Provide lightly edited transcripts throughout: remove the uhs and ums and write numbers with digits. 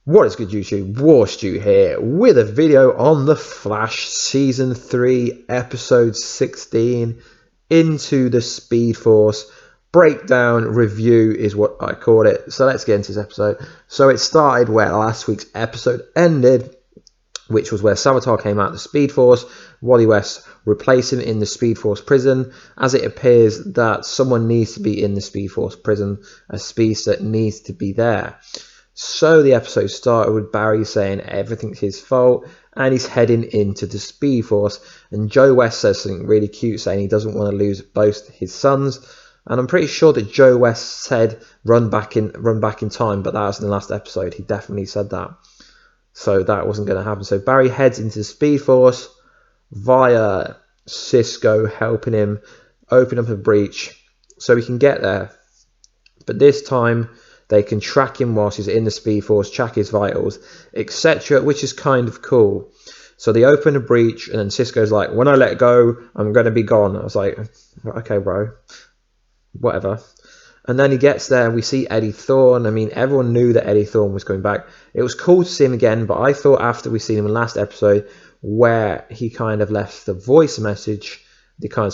What is good, YouTube? Warstu here with a video on The Flash Season 3 Episode 16 Into the Speed Force. Breakdown review is what I call it. So let's get into this episode. So it started where last week's episode ended, which was where Savitar came out of the Speed Force. Wally West replaced him in the Speed Force prison, as it appears that someone needs to be in the Speed Force prison. A speedster needs to be there. So the episode started with Barry saying everything's his fault and he's heading into the Speed Force. And Joe West says something really cute, saying he doesn't want to lose both his sons. And I'm pretty sure that Joe West said run back in time, but that was in the last episode. He definitely said that. So that wasn't going to happen. So Barry heads into the Speed Force via Cisco helping him open up a breach so he can get there. But this time they can track him whilst he's in the Speed Force, track his vitals, etc., which is kind of cool. So they open a breach, and then Cisco's like, when I let go, I'm going to be gone. I was like, okay, bro, whatever. And then he gets there, and we see Eddie Thawne. I mean, everyone knew that Eddie Thawne was coming back. It was cool to see him again, but I thought after we seen him in the last episode, where he kind of left the voice message, the kind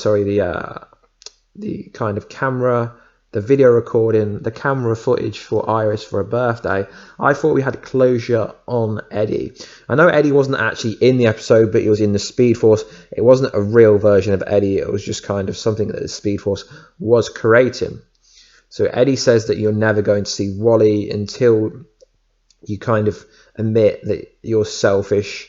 of camera, the video recording, the camera footage for Iris for her birthday, I thought we had closure on Eddie. I know Eddie wasn't actually in the episode, but he was in the Speed Force. It wasn't a real version of Eddie. It was just kind of something that the Speed Force was creating. So Eddie says that you're never going to see Wally until you kind of admit that you're selfish,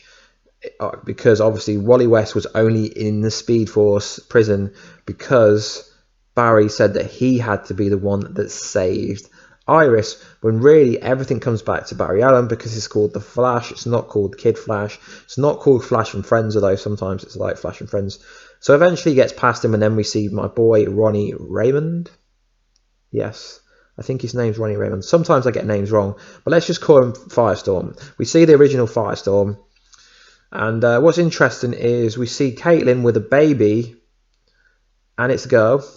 because obviously Wally West was only in the Speed Force prison because Barry said that he had to be the one that saved Iris, when really everything comes back to Barry Allen, because it's called The Flash. It's not called Kid Flash. It's not called Flash and Friends, although sometimes it's like Flash and Friends. So eventually he gets past him, and then we see my boy Ronnie Raymond. Yes, I think his name's Ronnie Raymond. Sometimes I get names wrong, but let's just call him Firestorm. We see the original Firestorm. And what's interesting is we see Caitlin with a baby, and it's a girl.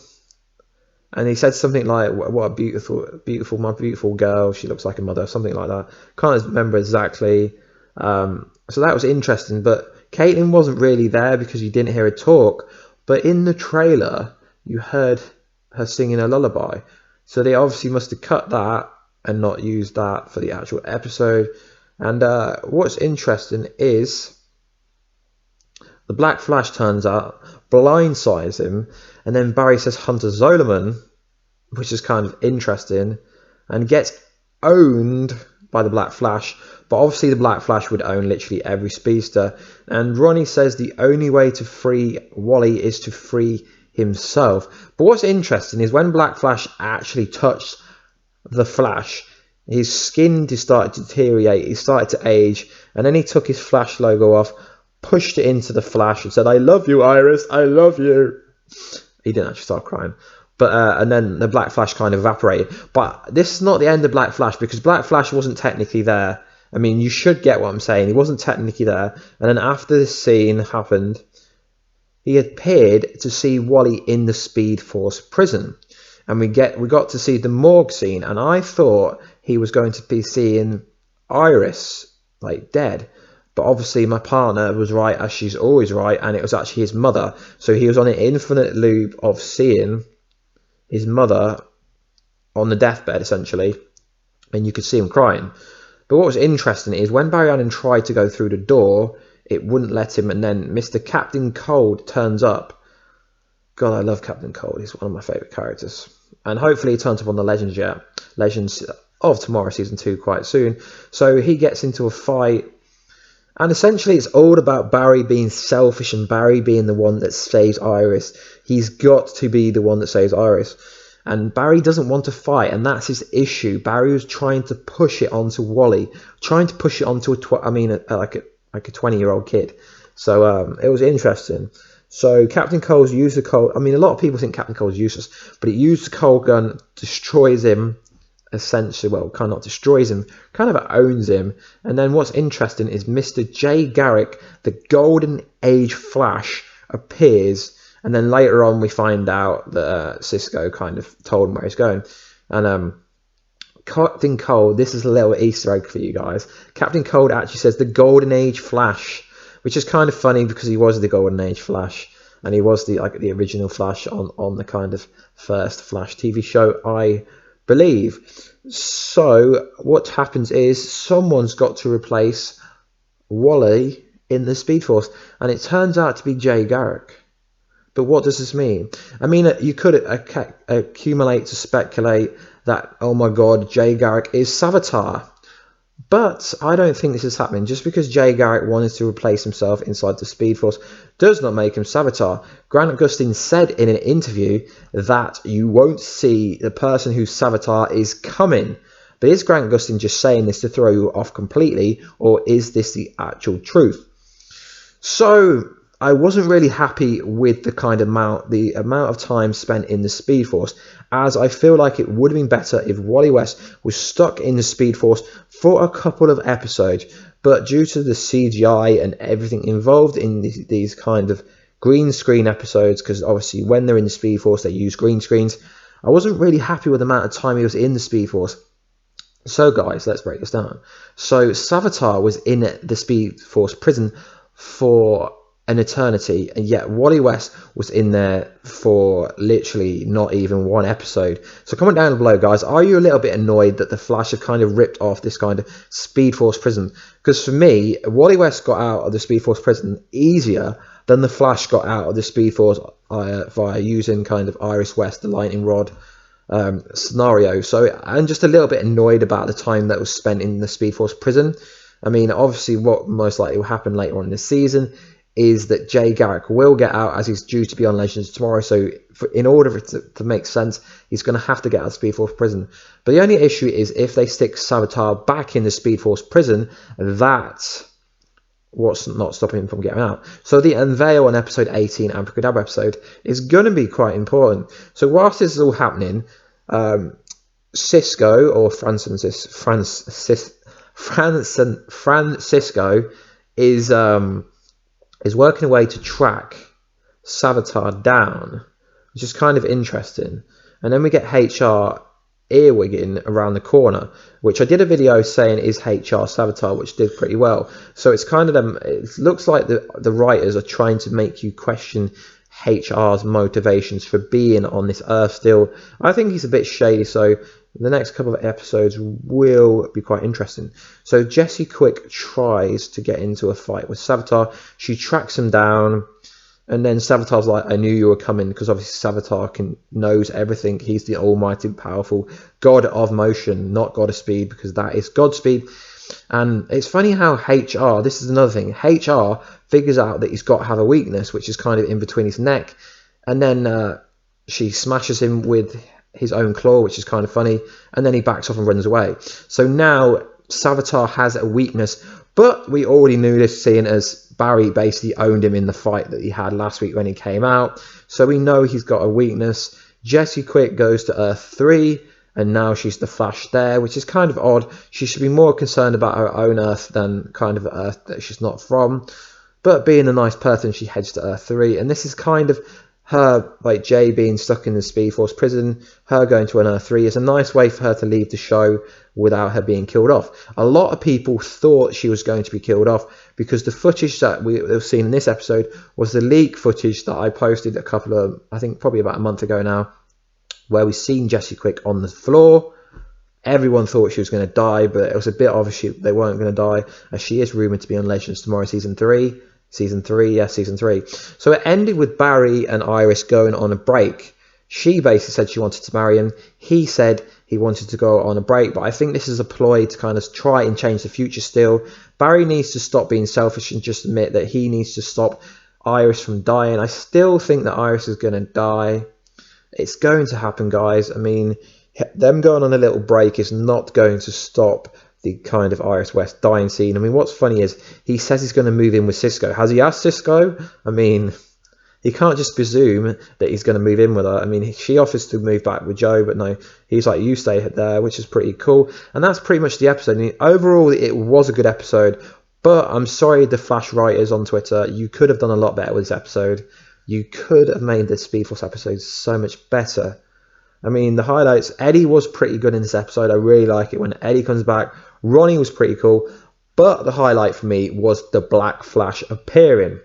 And he said something like, what a my beautiful girl. She looks like a mother, something like that. Can't remember exactly. So that was interesting. But Caitlin wasn't really there because you didn't hear her talk. But in the trailer, you heard her singing a lullaby. So they obviously must have cut that and not used that for the actual episode. And what's interesting is the Black Flash turns out, blindsides him, and then Barry says Hunter Zolomon, which is kind of interesting, and gets owned by the Black Flash. But obviously the Black Flash would own literally every speedster. And Ronnie says the only way to free Wally is to free himself. But what's interesting is when Black Flash actually touched the Flash, his skin started to deteriorate, he started to age, and then he took his Flash logo off, pushed it into the Flash and said, I love you, Iris, I love you. He didn't actually start crying. But and then the Black Flash kind of evaporated. But this is not the end of Black Flash, because Black Flash wasn't technically there. I mean, you should get what I'm saying. He wasn't technically there. And then after this scene happened, he appeared to see Wally in the Speed Force prison. And we got to see the morgue scene. And I thought he was going to be seeing Iris, like, dead. But obviously my partner was right, as she's always right, and it was actually his mother. So he was on an infinite loop of seeing his mother on the deathbed, essentially, and you could see him crying. But what was interesting is when Barry Allen tried to go through the door, it wouldn't let him, and then Mr. Captain Cold turns up. God, I love Captain Cold. He's one of my favourite characters. And hopefully he turns up on the Legends of Tomorrow Season 2 quite soon. So he gets into a fight. And essentially it's all about Barry being selfish and Barry being the one that saves Iris. He's got to be the one that saves Iris. And Barry doesn't want to fight, and that's his issue. Barry was trying to push it onto Wally, trying to push it onto a 20-year-old kid. So it was interesting. So Captain Cole's used the cold. I mean, a lot of people think Captain Cole's useless, but he used the cold gun, destroys him. Essentially, well, kind of not destroys him, kind of owns him. And then what's interesting is Mr. J. Garrick, the Golden Age Flash, appears, and then later on we find out that Cisco kind of told him where he's going. And Captain Cold, this is a little Easter egg for you guys. Captain Cold actually says the Golden Age Flash, which is kind of funny because he was the Golden Age Flash, and he was the original Flash on the kind of first Flash TV show, I believe. So what happens is someone's got to replace Wally in the Speed Force, and it turns out to be Jay Garrick. But what does this mean? I mean, you could accumulate to speculate that, oh my god, Jay Garrick is Savitar. But I don't think this is happening. Just because Jay Garrick wanted to replace himself inside the Speed Force does not make him Savitar. Grant Gustin said in an interview that you won't see the person who's Savitar is coming. But is Grant Gustin just saying this to throw you off completely, or is this the actual truth? So I wasn't really happy with the amount of time spent in the Speed Force, as I feel like it would have been better if Wally West was stuck in the Speed Force for a couple of episodes. But due to the CGI and everything involved in these kind of green screen episodes, because obviously when they're in the Speed Force they use green screens, I wasn't really happy with the amount of time he was in the Speed Force. So guys, let's break this down. So Savitar was in the Speed Force prison for an eternity, and yet Wally West was in there for literally not even one episode. So comment down below, guys, are you a little bit annoyed that the Flash have kind of ripped off this kind of Speed Force prison? Because for me, Wally West got out of the Speed Force prison easier than the Flash got out of the Speed Force via using kind of Iris West, the lightning rod scenario. So I'm just a little bit annoyed about the time that was spent in the Speed Force prison. I mean, obviously what most likely will happen later on in the season is that Jay Garrick will get out, as he's due to be on Legends tomorrow. So in order for it to make sense, he's going to have to get out of Speed Force prison. But the only issue is if they stick Savitar back in the Speed Force prison, that's what's not stopping him from getting out. So the unveil on episode 18, Abracadabra episode, is going to be quite important. So whilst this is all happening, Cisco, or Francisco is working away to track Savitar down, which is kind of interesting. And then we get HR earwigging around the corner, which I did a video saying is HR Savitar, which did pretty well. So it's kind of it looks like the writers are trying to make you question HR's motivations for being on this Earth still. I think he's a bit shady, so the next couple of episodes will be quite interesting. So Jessie Quick tries to get into a fight with Savitar. She tracks him down, and then Savitar's like, I knew you were coming, because obviously Savitar knows everything. He's the almighty, powerful god of motion, not god of speed, because that is Godspeed. And it's funny how HR, this is another thing, HR figures out that he's got to have a weakness, which is kind of in between his neck, and then she smashes him with his own claw, which is kind of funny, and then he backs off and runs away. So now Savitar has a weakness, but we already knew this, seeing as Barry basically owned him in the fight that he had last week when he came out. So we know he's got a weakness. Jessie Quick goes to Earth 3, and now she's the Flash there, which is kind of odd. She should be more concerned about her own Earth than kind of the Earth that she's not from. But being a nice person, she heads to Earth 3, and this is kind of her, like Jay being stuck in the Speed Force prison, her going to an Earth 3 is a nice way for her to leave the show without her being killed off. A lot of people thought she was going to be killed off because the footage that we've seen in this episode was the leak footage that I posted I think probably about a month ago now, where we've seen Jessie Quick on the floor. Everyone thought she was going to die, but it was a bit obvious they weren't going to die, as she is rumoured to be on Legends tomorrow, season 3. Season 3. So it ended with Barry and Iris going on a break. She basically said she wanted to marry him. He said he wanted to go on a break, but I think this is a ploy to kind of try and change the future still. Barry needs to stop being selfish and just admit that he needs to stop Iris from dying. I still think that Iris is going to die. It's going to happen, guys. I mean, them going on a little break is not going to stop the kind of Iris West dying scene. I mean, what's funny is he says he's going to move in with Cisco. Has he asked Cisco? I mean, he can't just presume that he's going to move in with her. I mean, she offers to move back with Joe, but no, he's like, you stay there, which is pretty cool. And that's pretty much the episode. I mean, overall, it was a good episode, but I'm sorry, the Flash writers on Twitter, you could have done a lot better with this episode. You could have made the Speed Force episode so much better. I mean, the highlights, Eddie was pretty good in this episode. I really like it when Eddie comes back. Ronnie was pretty cool. But the highlight for me was the Black Flash appearing.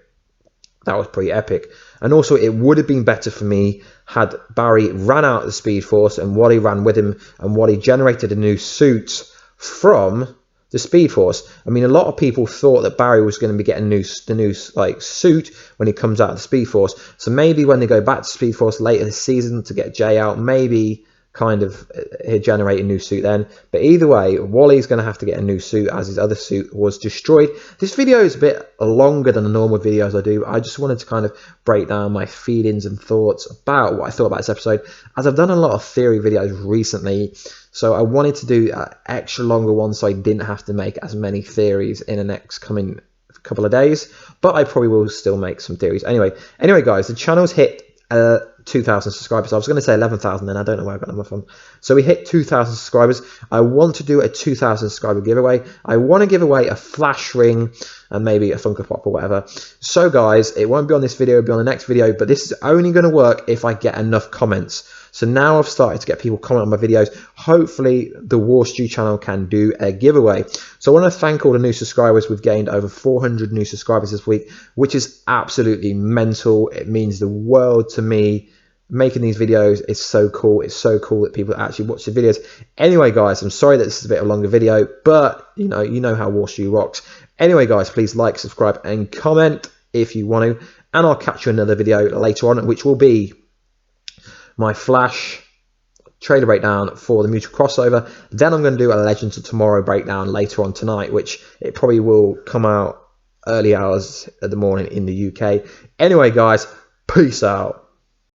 That was pretty epic. And also, it would have been better for me had Barry ran out of the Speed Force and Wally ran with him, and Wally generated a new suit from the Speed Force. I mean, a lot of people thought that Barry was going to be getting the new like suit when he comes out of the Speed Force. So maybe when they go back to Speed Force later this season to get Jay out, maybe kind of he'll generate a new suit then. But either way, Wally's going to have to get a new suit as his other suit was destroyed. This video is a bit longer than the normal videos I do. I just wanted to kind of break down my feelings and thoughts about what I thought about this episode, as I've done a lot of theory videos recently. So I wanted to do an extra longer one so I didn't have to make as many theories in the next coming couple of days. But I probably will still make some theories. Anyway guys, the channel's hit 2,000 subscribers. I was going to say 11,000 then. I don't know where I got that from. So we hit 2,000 subscribers. I want to do a 2,000 subscriber giveaway. I want to give away a Flash ring and maybe a Funko Pop or whatever. So guys, it won't be on this video, it'll be on the next video, but this is only going to work if I get enough comments. So now I've started to get people comment on my videos. Hopefully the Warstu channel can do a giveaway. So I want to thank all the new subscribers. We've gained over 400 new subscribers this week, which is absolutely mental. It means the world to me. Making these videos is so cool. It's so cool that people actually watch the videos. Anyway, guys, I'm sorry that this is a bit of a longer video, but you know how Warstu rocks. Anyway, guys, please like, subscribe, and comment if you want to. And I'll catch you in another video later on, which will be my Flash trailer breakdown for the mutual crossover. Then I'm going to do a Legends of Tomorrow breakdown later on tonight, which it probably will come out early hours of the morning in the UK. Anyway, guys, peace out.